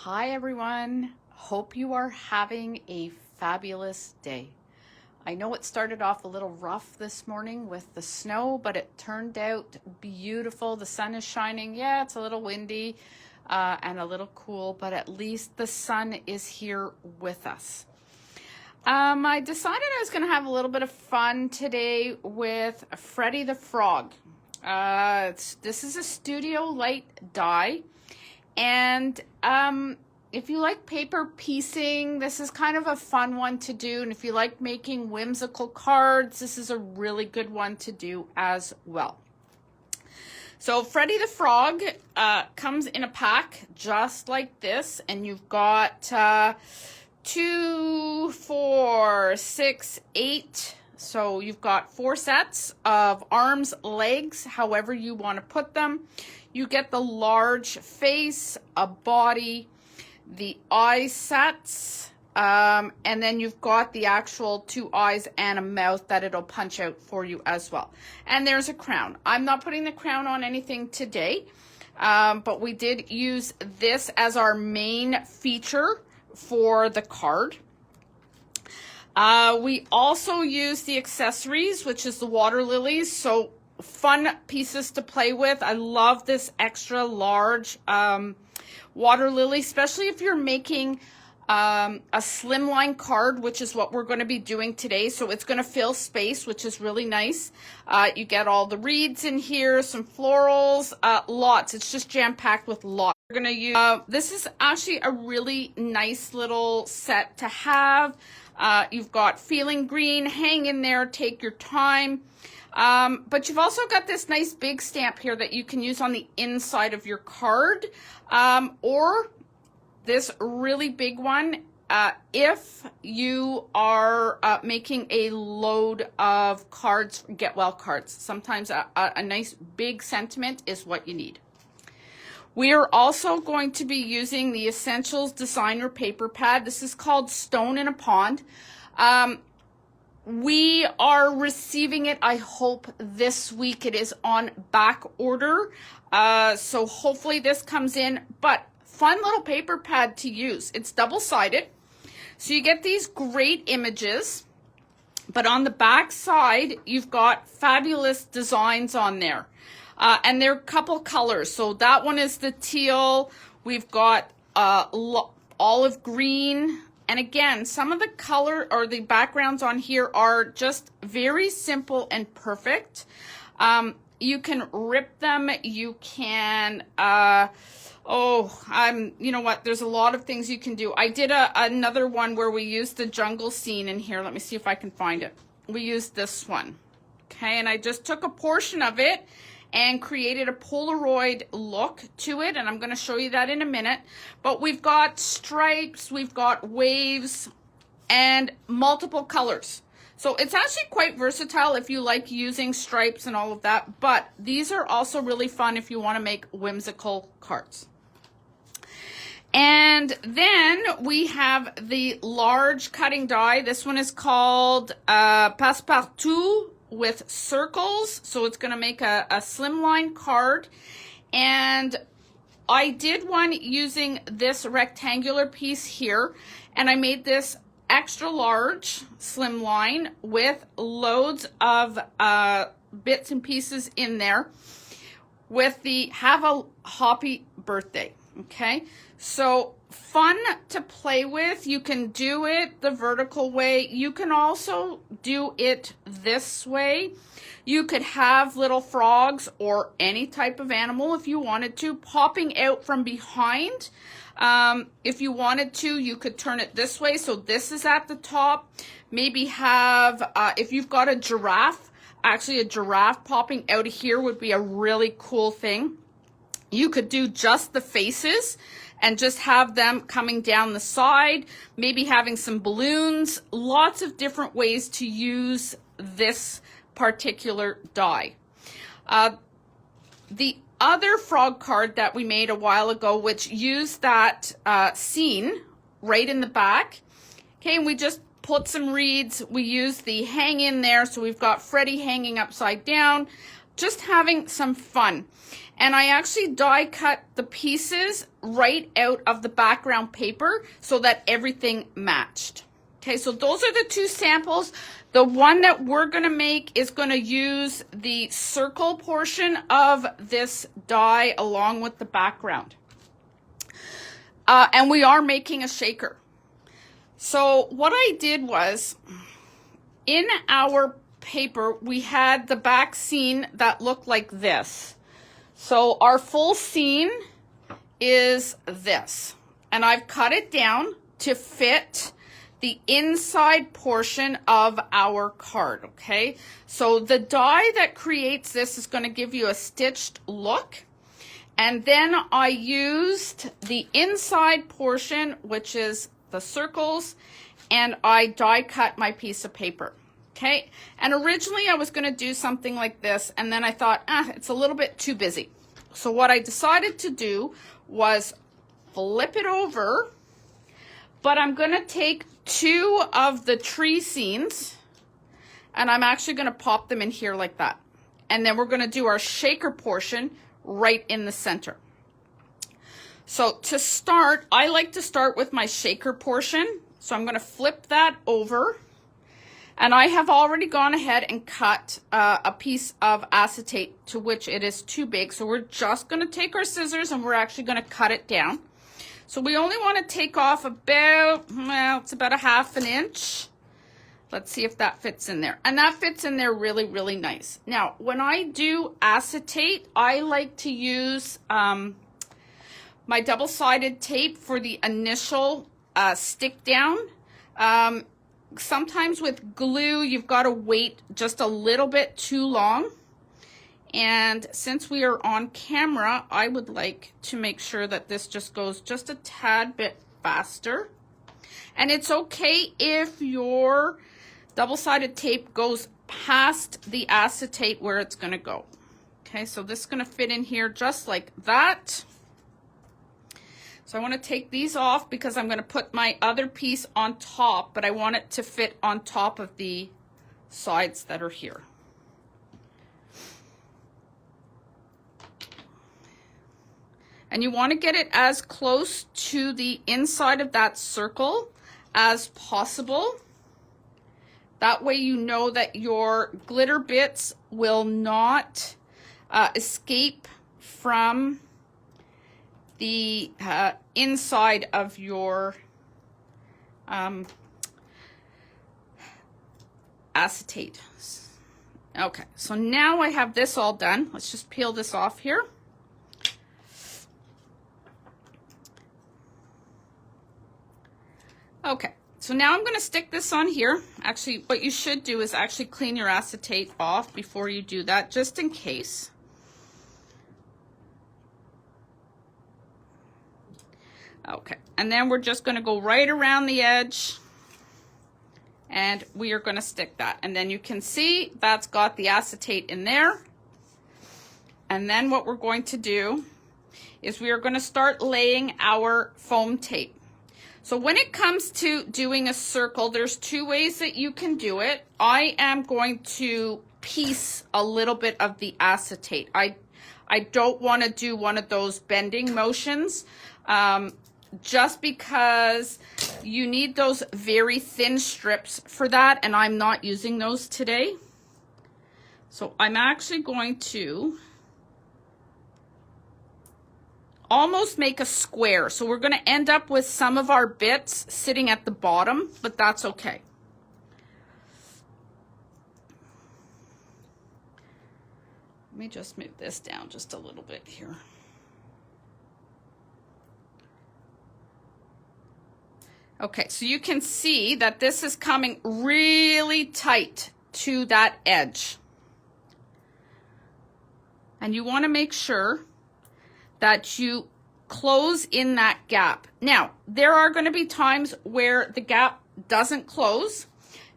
Hi everyone, hope you are having a fabulous day. I know it started off a little rough this morning with the snow, but it turned out beautiful. The sun is shining. Yeah, it's a little windy and a little cool, but at least the sun is here with us. I decided I was going to have a little bit of fun today with Freddie the Frog. This is a studio light die. And if you like paper piecing, this is kind of a fun one to do. And if you like making whimsical cards, this is a really good one to do as well. So Freddie the Frog comes in a pack just like this. And you've got 2, 4, 6, 8. So you've got 4 sets of arms, legs, however you want to put them. You get the large face, a body, the eye sets, and then you've got the actual 2 eyes and a mouth that it'll punch out for you as well. And there's a crown. I'm not putting the crown on anything today, but we did use this as our main feature for the card. We also use the accessories, which is the water lilies. So fun pieces to play with. I love this extra large water lily, especially if you're making a slimline card, which is what we're going to be doing today. So it's going to fill space, which is really nice. You get all the reeds in here, some florals, lots. It's just jam-packed with lots. We're going to use, this is actually a really nice little set to have. You've got feeling green, hang in there, take your time. But you've also got this nice big stamp here that you can use on the inside of your card, or this really big one if you are making a load of cards, get well cards. Sometimes a nice big sentiment is what you need. We are also going to be using the Essentials Designer paper pad. This is called Stone in a Pond. We are receiving it, I hope, this week. It is on back order. So hopefully this comes in, but fun little paper pad to use. It's double-sided. So you get these great images, but on the back side, you've got fabulous designs on there. And they're a couple colors. So that one is the teal. We've got olive green. And again, some of the color or the backgrounds on here are just very simple and perfect. You can rip them. You can, you know what? There's a lot of things you can do. I did another one where we used the jungle scene in here. Let me see if I can find it. We used this one. Okay, and I just took a portion of it and created a Polaroid look to it, and I'm going to show you that in a minute. But we've got stripes, we've got waves, and multiple colors. So it's actually quite versatile if you like using stripes and all of that, but these are also really fun if you want to make whimsical cards. And then we have the large cutting die. This one is called Passepartout with circles, so it's going to make a slimline card. And I did one using this rectangular piece here, and I made this extra large slimline with loads of bits and pieces in there with the have a happy birthday. Okay, so fun to play with. You can do it the vertical way. You can also do it this way. You could have little frogs or any type of animal if you wanted to popping out from behind. If you wanted to, you could turn it this way. So this is at the top. Maybe have, if you've got a giraffe, actually a giraffe popping out of here would be a really cool thing. You could do just the faces and just have them coming down the side, maybe having some balloons, lots of different ways to use this particular die. The other frog card that we made a while ago, which used that scene right in the back, okay, and we just put some reeds. We used the hang in there, so we've got Freddie hanging upside down. just having some fun. And I actually die cut the pieces right out of the background paper so that everything matched. Okay, so those are the two samples. The one that we're going to make is going to use the circle portion of this die along with the background. And we are making a shaker. So what I did was, in our paper, we had the back scene that looked like this. So our full scene is this. And I've cut it down to fit the inside portion of our card, okay? So the die that creates this is going to give you a stitched look. And then I used the inside portion, which is the circles, and I die cut my piece of paper, okay? And originally I was going to do something like this, and then I thought, it's a little bit too busy. So what I decided to do was flip it over, but I'm going to take two of the tree scenes, and I'm actually going to pop them in here like that. And then we're going to do our shaker portion right in the center. So to start, I like to start with my shaker portion. So I'm going to flip that over. And I have already gone ahead and cut a piece of acetate to which it is too big. So we're just going to take our scissors and we're actually going to cut it down. So we only want to take off about, well, it's about a ½ an inch. Let's see if that fits in there. And that fits in there really, really nice. Now, when I do acetate, I like to use my double-sided tape for the initial stick down. Sometimes with glue, you've got to wait just a little bit too long. And since we are on camera, I would like to make sure that this just goes just a tad bit faster. And it's okay if your double-sided tape goes past the acetate where it's going to go. Okay, so this is going to fit in here just like that. So I want to take these off because I'm going to put my other piece on top, but I want it to fit on top of the sides that are here. And you want to get it as close to the inside of that circle as possible. That way you know that your glitter bits will not escape from the inside of your acetate. Okay, so now I have this all done. Let's just peel this off here. Okay, so now I'm going to stick this on here. Actually, what you should do is actually clean your acetate off before you do that, just in case. Okay, and then we're just going to go right around the edge, and we are going to stick that. And then you can see that's got the acetate in there. And then what we're going to do is we are going to start laying our foam tape. So when it comes to doing a circle, there's two ways that you can do it. I am going to piece a little bit of the acetate. I don't want to do one of those bending motions, just because you need those very thin strips for that, and I'm not using those today. So I'm actually going to almost make a square. So we're going to end up with some of our bits sitting at the bottom, but that's okay. Let me just move this down just a little bit here. Okay, so you can see that this is coming really tight to that edge. And you want to make sure that you close in that gap. Now, there are going to be times where the gap doesn't close.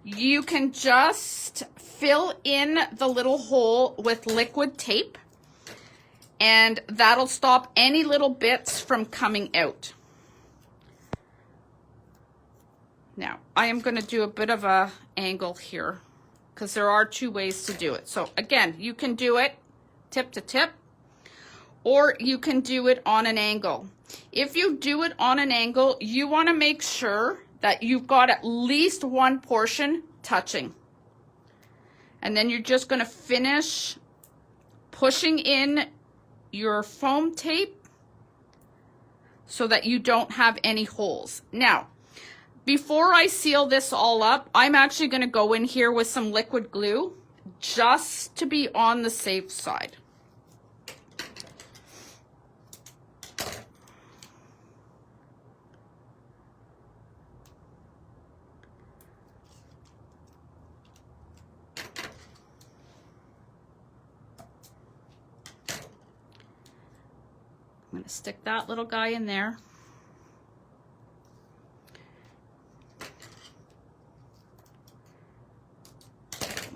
You can just fill in the little hole with liquid tape, and that'll stop any little bits from coming out. Now, I am going to do a bit of a angle here because there are two ways to do it. So again, you can do it tip to tip, or you can do it on an angle. If you do it on an angle, you want to make sure that you've got at least one portion touching. And then you're just going to finish pushing in your foam tape so that you don't have any holes. Now, before I seal this all up, I'm actually going to go in here with some liquid glue just to be on the safe side. I'm going to stick that little guy in there.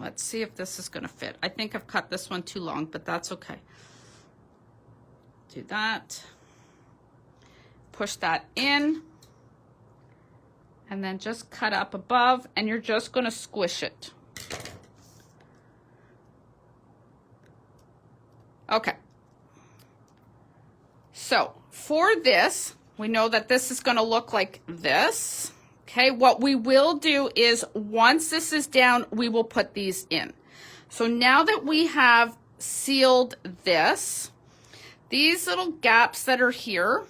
Let's see if this is going to fit. I think I've cut this one too long, but that's okay. Do that. Push that in. And then just cut up above, and you're just going to squish it. Okay. So for this, we know that this is going to look like this. Okay, what we will do is once this is down, we will put these in. So now that we have sealed this, these little gaps that are here,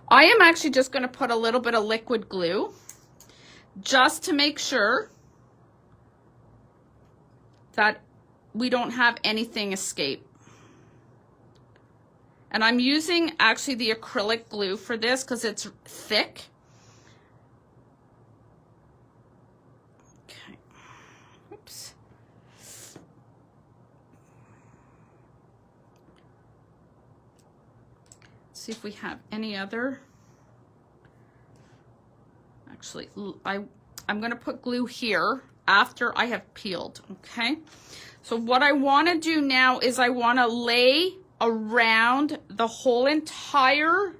I am actually just going to put a little bit of liquid glue just to make sure that we don't have anything escape. And I'm using actually the acrylic glue for this because it's thick. Okay. Oops. Let's see if we have any other. Actually, I'm going to put glue here after I have peeled. Okay. So what I want to do now is I want to lay around the whole entire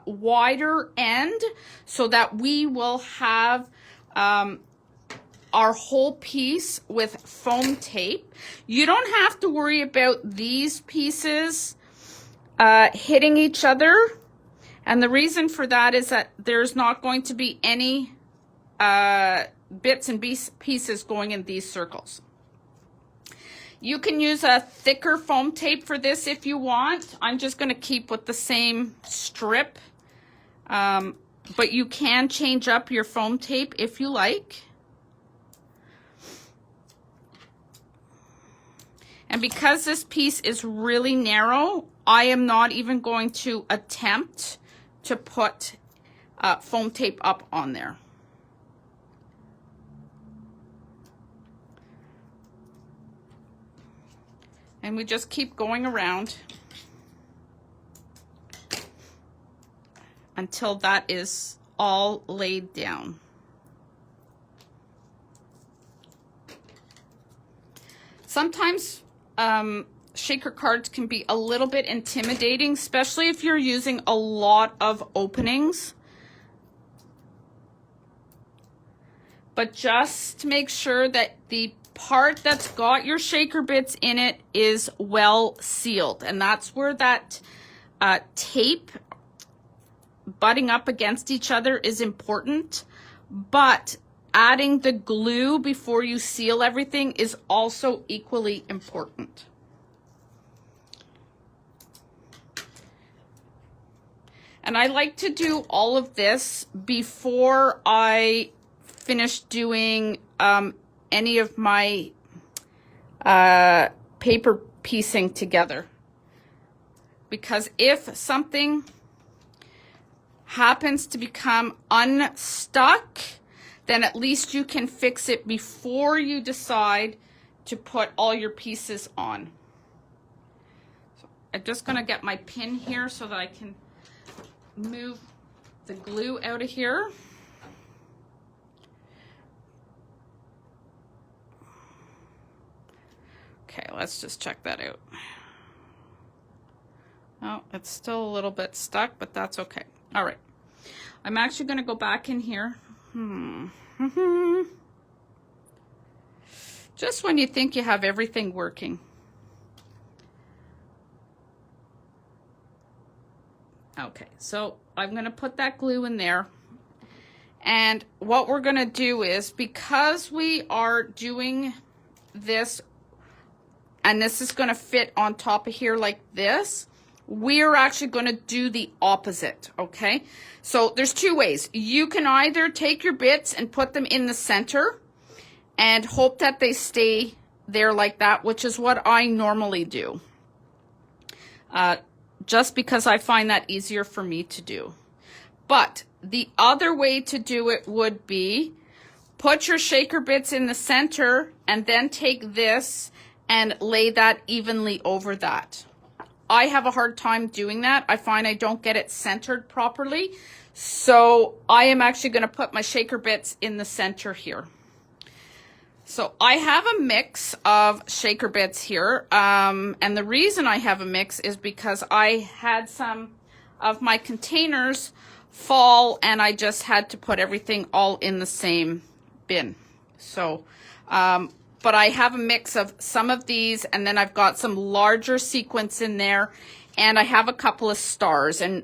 wider end so that we will have our whole piece with foam tape. You don't have to worry about these pieces hitting each other, and the reason for that is that there's not going to be any bits and pieces going in these circles. You can use a thicker foam tape for this if you want. I'm just going to keep with the same strip. But you can change up your foam tape if you like. And because this piece is really narrow, I am not even going to attempt to put foam tape up on there. And we just keep going around until that is all laid down. Sometimes shaker cards can be a little bit intimidating, especially if you're using a lot of openings. But just make sure that the part that's got your shaker bits in it is well sealed, and that's where that tape butting up against each other is important, but adding the glue before you seal everything is also equally important. And I like to do all of this before I finish doing any of my paper piecing together. Because if something happens to become unstuck, then at least you can fix it before you decide to put all your pieces on. So I'm just going to get my pin here so that I can move the glue out of here. Okay, let's just check that out. Oh, it's still a little bit stuck, but that's okay. All right. I'm actually going to go back in here. Just when you think you have everything working. Okay, so I'm going to put that glue in there. And what we're going to do is, because we are doing this, and this is going to fit on top of here like this, we're actually going to do the opposite, okay? So there's two ways. You can either take your bits and put them in the center and hope that they stay there like that, which is what I normally do. Just because I find that easier for me to do. But the other way to do it would be put your shaker bits in the center and then take this and lay that evenly over that. I have a hard time doing that. I find I don't get it centered properly. So I am actually going to put my shaker bits in the center here. So I have a mix of shaker bits here. And the reason I have a mix is because I had some of my containers fall and I just had to put everything all in the same bin. So, but I have a mix of some of these, and then I've got some larger sequins in there, and I have a couple of stars. And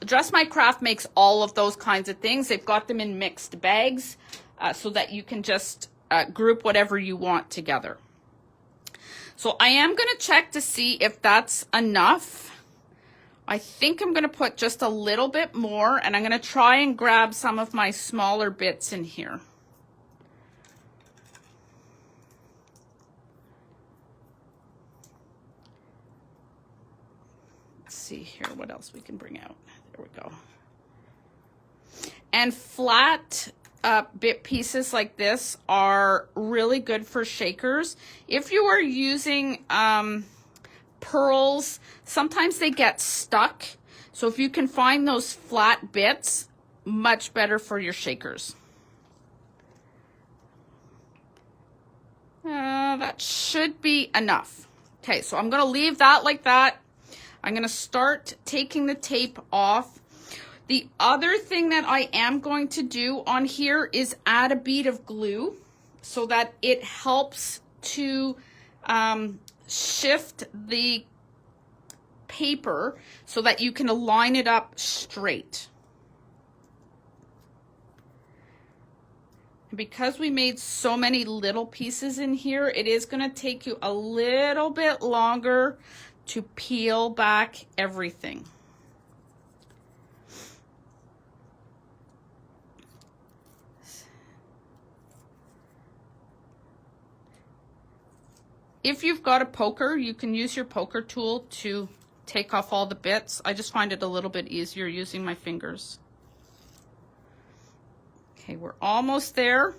Dress My Craft makes all of those kinds of things. They've got them in mixed bags so that you can just group whatever you want together. So I am going to check to see if that's enough. I think I'm going to put just a little bit more, and I'm going to try and grab some of my smaller bits in here. Let's see here what else we can bring out. There we go. And flat bit pieces like this are really good for shakers. If you are using pearls, sometimes they get stuck. So if you can find those flat bits, much better for your shakers. That should be enough. Okay, so I'm going to leave that like that. I'm going to start taking the tape off. The other thing that I am going to do on here is add a bead of glue so that it helps to shift the paper so that you can line it up straight. And because we made so many little pieces in here, it is going to take you a little bit longer to peel back everything. If you've got a poker, you can use your poker tool to take off all the bits. I just find it a little bit easier using my fingers. Okay, we're almost there.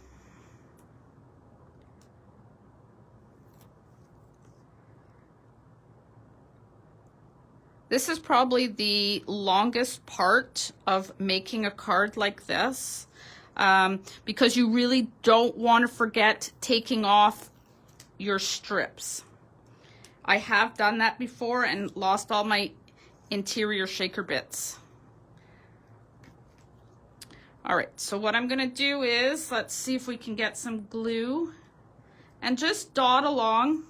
This is probably the longest part of making a card like this, because you really don't want to forget taking off your strips. I have done that before and lost all my interior shaker bits. All right, so what I'm going to do is, let's see if we can get some glue and just dot along.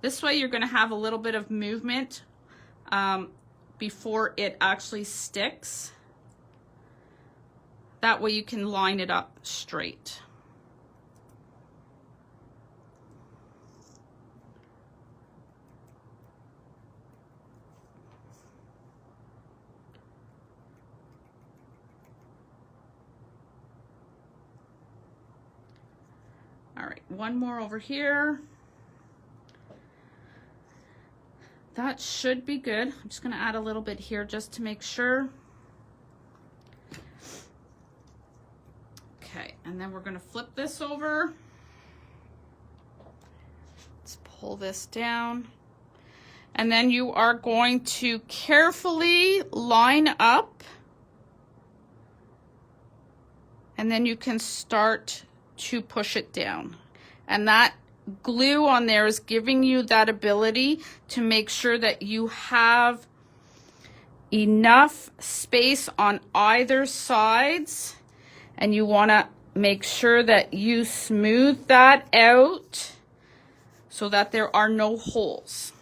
This way you're going to have a little bit of movement before it actually sticks. That way you can line it up straight. All right, one more over here. That should be good. I'm just going to add a little bit here just to make sure. Okay, and then we're going to flip this over. Let's pull this down. And then you are going to carefully line up. And then you can start to push it down. And that glue on there is giving you that ability to make sure that you have enough space on either sides, and you want to make sure that you smooth that out so that there are no holes.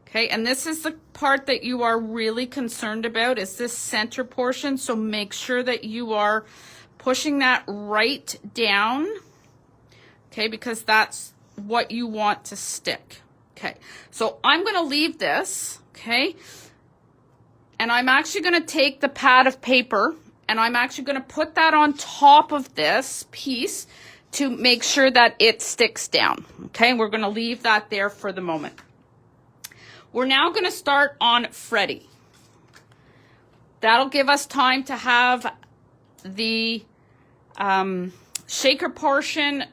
Okay, and this is the part that you are really concerned about, is this center portion. So make sure that you are pushing that right down, okay, because that's what you want to stick. Okay, so I'm going to leave this, okay, and I'm actually going to take the pad of paper and I'm actually going to put that on top of this piece to make sure that it sticks down. Okay, we're going to leave that there for the moment. We're now going to start on Freddie. That'll give us time to have the shaker portion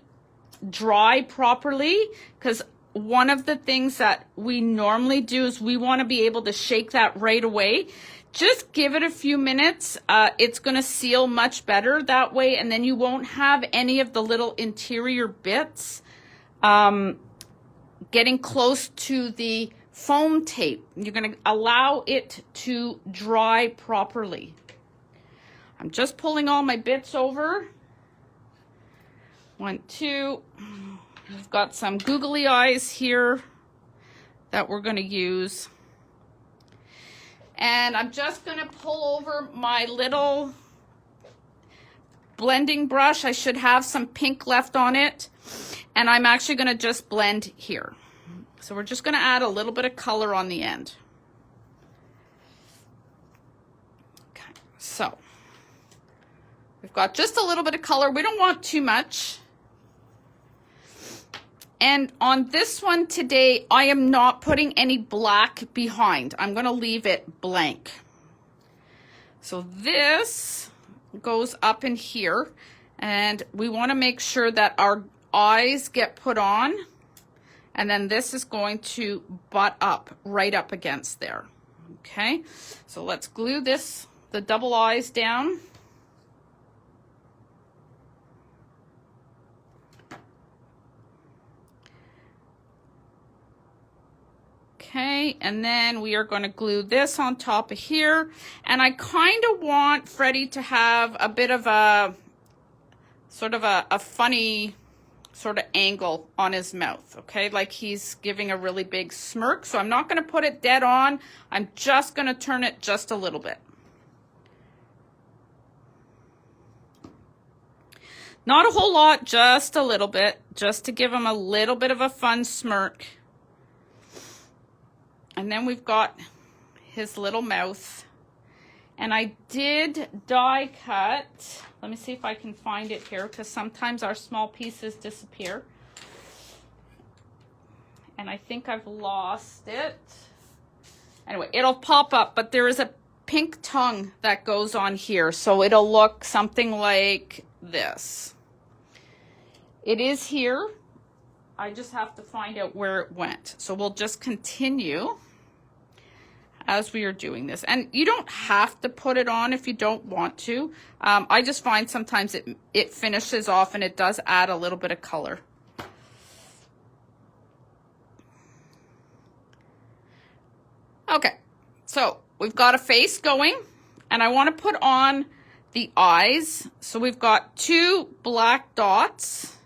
dry properly, because one of the things that we normally do is we want to be able to shake that right away. Just give it a few minutes. It's going to seal much better that way, and then you won't have any of the little interior bits getting close to the foam tape. You're going to allow it to dry properly. I'm just pulling all my bits over. 1, 2. We've got some googly eyes here that we're going to use. And I'm just going to pull over my little blending brush. I should have some pink left on it. And I'm actually going to just blend here. So we're just going to add a little bit of color on the end. Okay, so we've got just a little bit of color. We don't want too much. And on this one today, I am not putting any black behind. I'm going to leave it blank. So this goes up in here, and we want to make sure that our eyes get put on. And then this is going to butt up right up against there. Okay, so let's glue this, the double eyes down. Okay, and then we are going to glue this on top of here. And I kind of want Freddie to have a bit of a, sort of a funny sort of angle on his mouth, okay? Like he's giving a really big smirk. So I'm not going to put it dead on. I'm just going to turn it just a little bit. Not a whole lot, just a little bit, just to give him a little bit of a fun smirk. And then we've got his little mouth. And I did die cut. Let me see if I can find it here, because sometimes our small pieces disappear. And I think I've lost it. Anyway, it'll pop up, but there is a pink tongue that goes on here. So it'll look something like this. It is here. I just have to find out where it went. So we'll just continue as we are doing this. And you don't have to put it on if you don't want to. I just find sometimes it finishes off and it does add a little bit of color. Okay, so we've got a face going, and I want to put on the eyes. So we've got 2 black dots,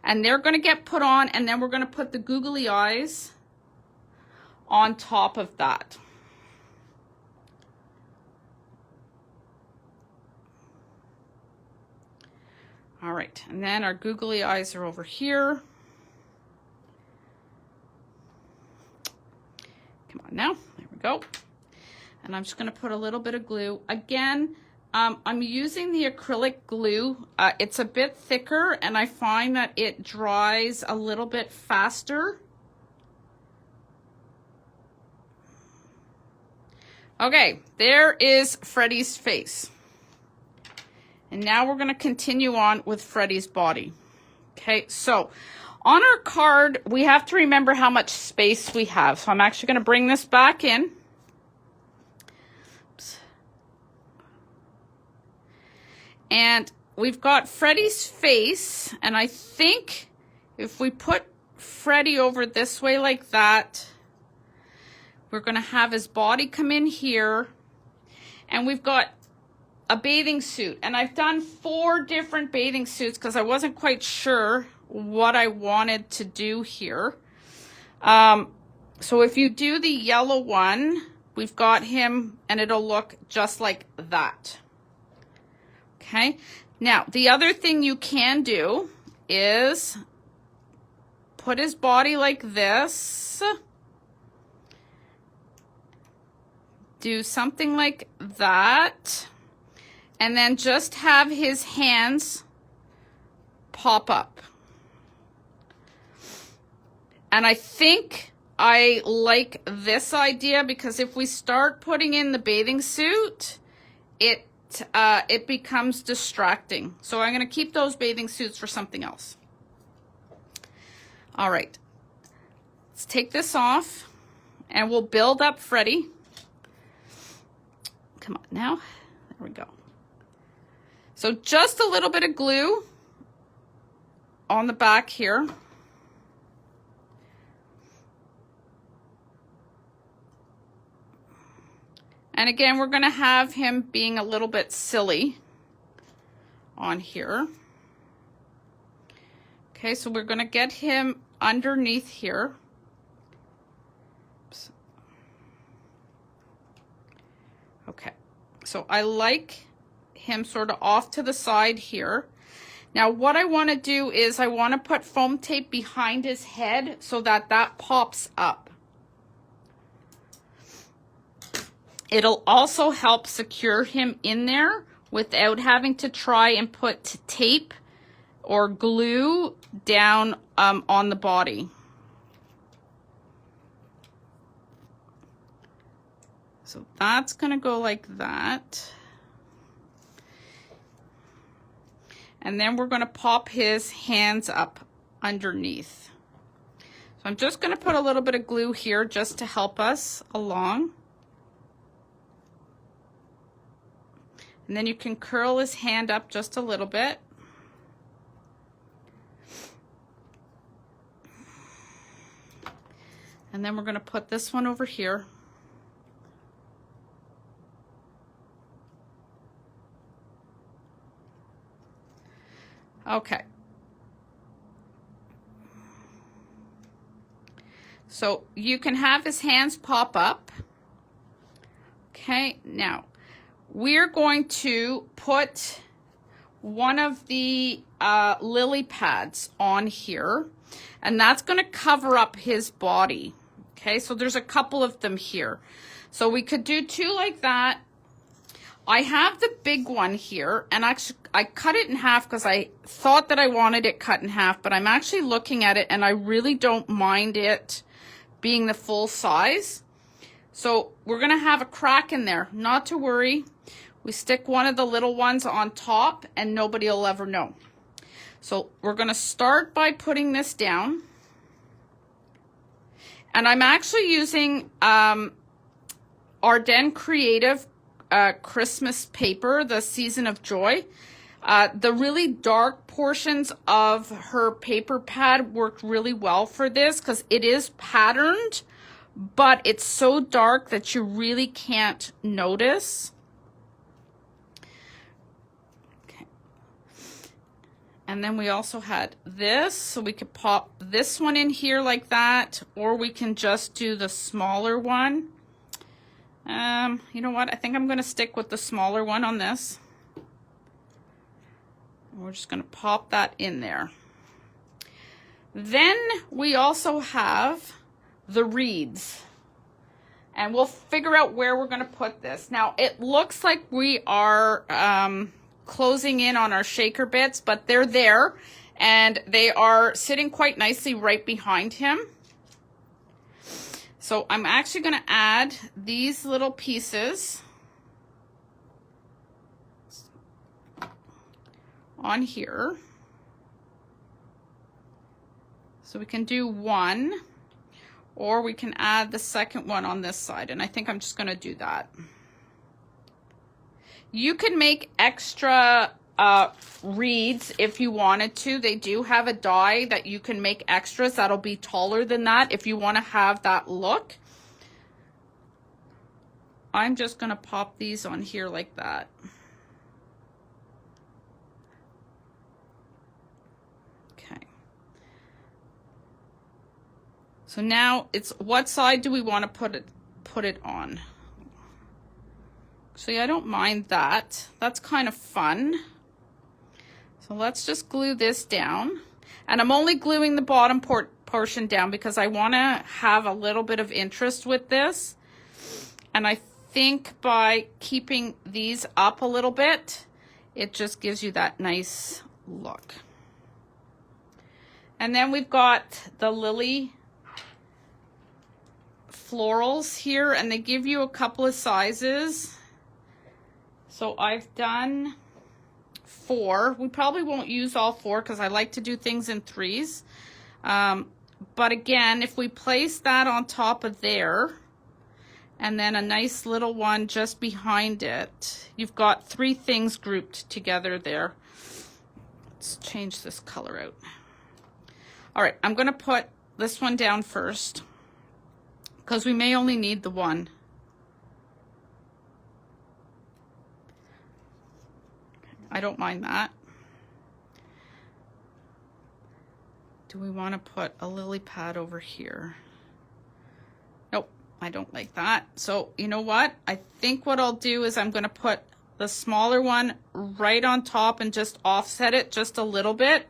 and they're going to get put on, and then we're going to put the googly eyes on top of that. All right, and then our googly eyes are over here. Come on now, there we go. And I'm just gonna put a little bit of glue. Again, I'm using the acrylic glue. It's a bit thicker, and I find that it dries a little bit faster. Okay, there is Freddie's face. And now we're going to continue on with Freddie's body. Okay, so on our card, we have to remember how much space we have. So I'm actually going to bring this back in. Oops. And we've got Freddie's face. And I think if we put Freddie over this way like that, we're going to have his body come in here. And we've got a bathing suit, and I've done 4 different bathing suits because I wasn't quite sure what I wanted to do here. So if you do the yellow one, we've got him and it'll look just like that. Okay. Now, the other thing you can do is put his body like this. Do something like that. And then just have his hands pop up. And I think I like this idea because if we start putting in the bathing suit, it becomes distracting. So I'm going to keep those bathing suits for something else. All right. Let's take this off and we'll build up Freddie. Come on now. There we go. So just a little bit of glue on the back here. And again, we're going to have him being a little bit silly on here. Okay, so we're going to get him underneath here. Oops. Okay, so I like him sort of off to the side here. Now what I want to do is I want to put foam tape behind his head so that that pops up. It'll also help secure him in there without having to try and put tape or glue down on the body. So that's going to go like that. And then we're going to pop his hands up underneath. So I'm just going to put a little bit of glue here just to help us along. And then you can curl his hand up just a little bit. And then we're going to put this one over here. Okay. So you can have his hands pop up. Okay, now we're going to put one of the lily pads on here, and that's going to cover up his body. Okay, so there's a couple of them here. So we could do two like that. I have the big one here, and actually I cut it in half because I thought that I wanted it cut in half, but I'm actually looking at it and I really don't mind it being the full size. So we're going to have a crack in there, not to worry. We stick one of the little ones on top and nobody will ever know. So we're going to start by putting this down. And I'm actually using Ardennes Creative Christmas paper, the Season of Joy. The really dark portions of her paper pad worked really well for this because it is patterned, but it's so dark that you really can't notice. Okay. And then we also had this, so we could pop this one in here like that, or we can just do the smaller one. You know what? I think I'm going to stick with the smaller one on this. We're just going to pop that in there. Then we also have the reeds. And we'll figure out where we're going to put this. Now, it looks like we are closing in on our shaker bits, but they're there. And they are sitting quite nicely right behind him. So I'm actually going to add these little pieces on here. So we can do one, or we can add the second one on this side, and I think I'm just going to do that. You can make extra reeds if you wanted to. They do have a die that you can make extras that'll be taller than that if you want to have that look. I'm just going to pop these on here like that. Okay. So now it's, what side do we want to put it on? See, I don't mind that. That's kind of fun. So let's just glue this down. And I'm only gluing the bottom portion down because I want to have a little bit of interest with this. And I think by keeping these up a little bit, it just gives you that nice look. And then we've got the lily florals here, and they give you a couple of sizes. So I've done 4. We probably won't use all 4 because I like to do things in 3s. But again, if we place that on top of there, and then a nice little one just behind it, you've got 3 things grouped together there. Let's change this color out. All right, I'm going to put this one down first because we may only need the one. I don't mind that. Do we want to put a lily pad over here? Nope, I don't like that. So you know what? I think what I'll do is I'm going to put the smaller one right on top and just offset it just a little bit.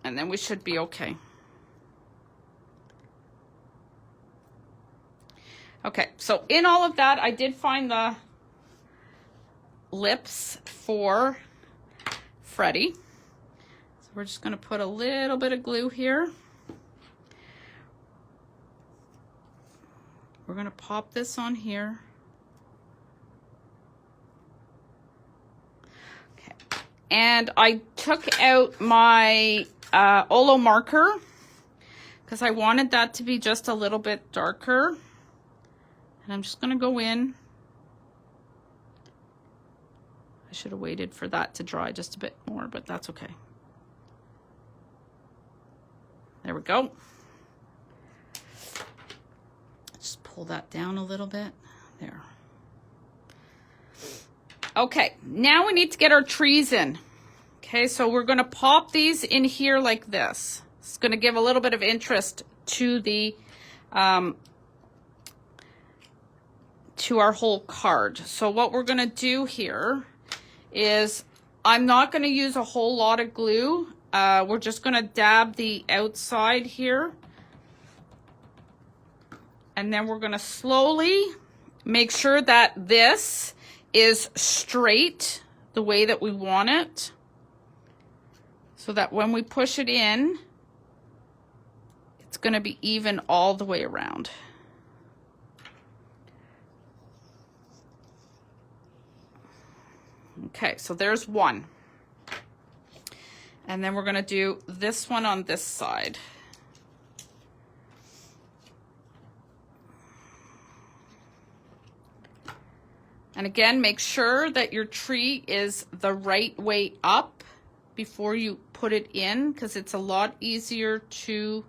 And then we should be okay. Okay, so in all of that, I did find the lips for Freddie. So we're just going to put a little bit of glue here. We're going to pop this on here. Okay, and I took out my Olo marker because I wanted that to be just a little bit darker. And I'm just going to go in. I should have waited for that to dry just a bit more, but that's okay. There we go. Just pull that down a little bit. There. Okay, now we need to get our trees in. Okay, so we're going to pop these in here like this. It's going to give a little bit of interest to the to our whole card. So what we're going to do here is, I'm not going to use a whole lot of glue. We're just going to dab the outside here. And then we're going to slowly make sure that this is straight the way that we want it, so that when we push it in, it's going to be even all the way around. Okay, so there's one. And then we're going to do this one on this side. And again, make sure that your tree is the right way up before you put it in, because it's a lot easier to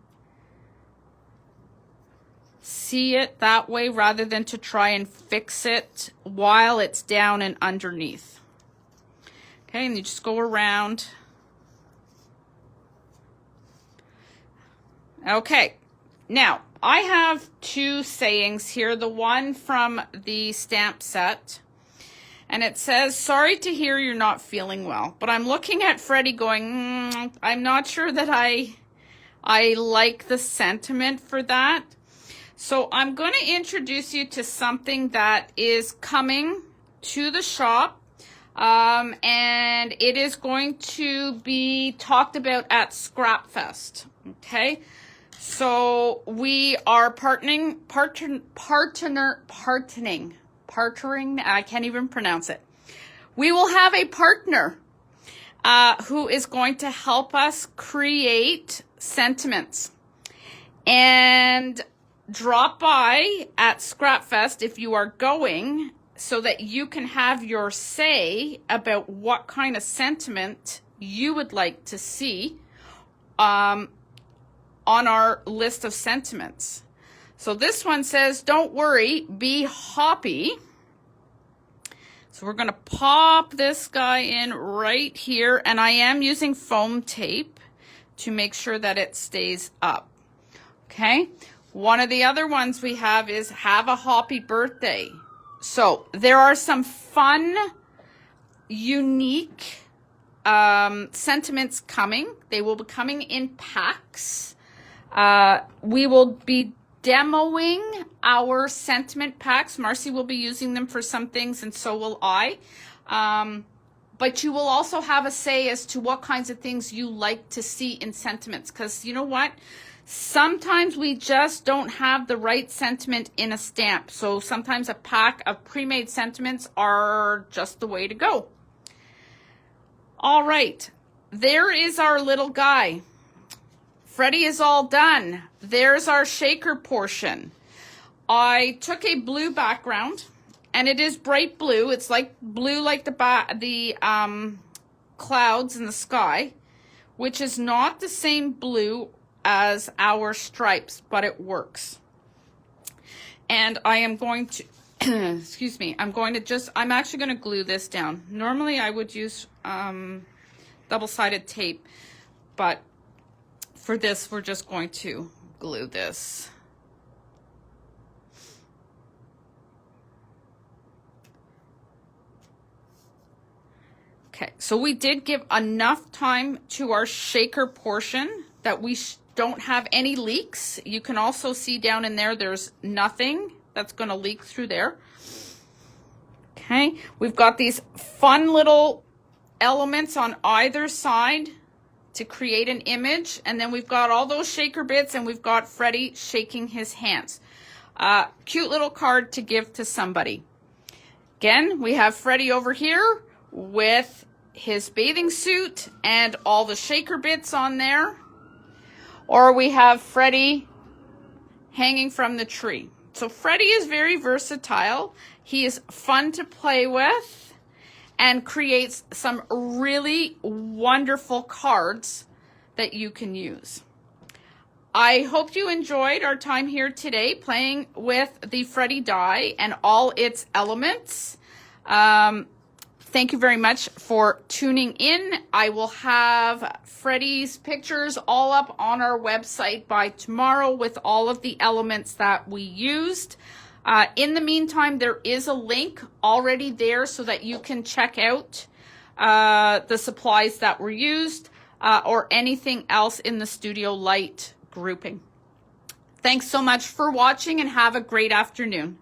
see it that way rather than to try and fix it while it's down and underneath. Okay, and you just go around. Okay, now I have 2 sayings here. The one from the stamp set, and it says, "Sorry to hear you're not feeling well." But I'm looking at Freddie going, I'm not sure that I like the sentiment for that. So I'm going to introduce you to something that is coming to the shop. And it is going to be talked about at Scrap Fest. Okay, so we are partnering. I can't even pronounce it. We will have a partner who is going to help us create sentiments. And drop by at Scrap Fest if you are going, so that you can have your say about what kind of sentiment you would like to see on our list of sentiments. So this one says, "Don't worry, be hoppy." So we're going to pop this guy in right here, and I am using foam tape to make sure that it stays up. Okay. One of the other ones we have is have a happy birthday. So there are some fun, unique sentiments coming. They will be coming in packs. We will be demoing our sentiment packs. Marcy will be using them for some things, and so will I. But you will also have a say as to what kinds of things you like to see in sentiments. Because you know what? Sometimes we just don't have the right sentiment in a stamp. So sometimes a pack of pre-made sentiments are just the way to go. All right. There is our little guy. Freddie is all done. There's our shaker portion. I took a blue background, and it is bright blue. It's like blue like the clouds in the sky, which is not the same blue as our stripes, but it works. And I am going to, excuse me, I'm actually going to glue this down. Normally I would use double-sided tape, but for this, we're just going to glue this. Okay, so we did give enough time to our shaker portion that we don't have any leaks. You can also see down in there, there's nothing that's going to leak through there. Okay, we've got these fun little elements on either side to create an image, and then we've got all those shaker bits, and we've got Freddie shaking his hands. Cute little card to give to somebody. Again, we have Freddie over here with his bathing suit and all the shaker bits on there. Or we have Freddie hanging from the tree. So Freddie is very versatile. He is fun to play with and creates some really wonderful cards that you can use. I hope you enjoyed our time here today playing with the Freddie die and all its elements. Thank you very much for tuning in. I will have Freddie's pictures all up on our website by tomorrow with all of the elements that we used. In the meantime, there is a link already there so that you can check out the supplies that were used or anything else in the Studio Light grouping. Thanks so much for watching and have a great afternoon.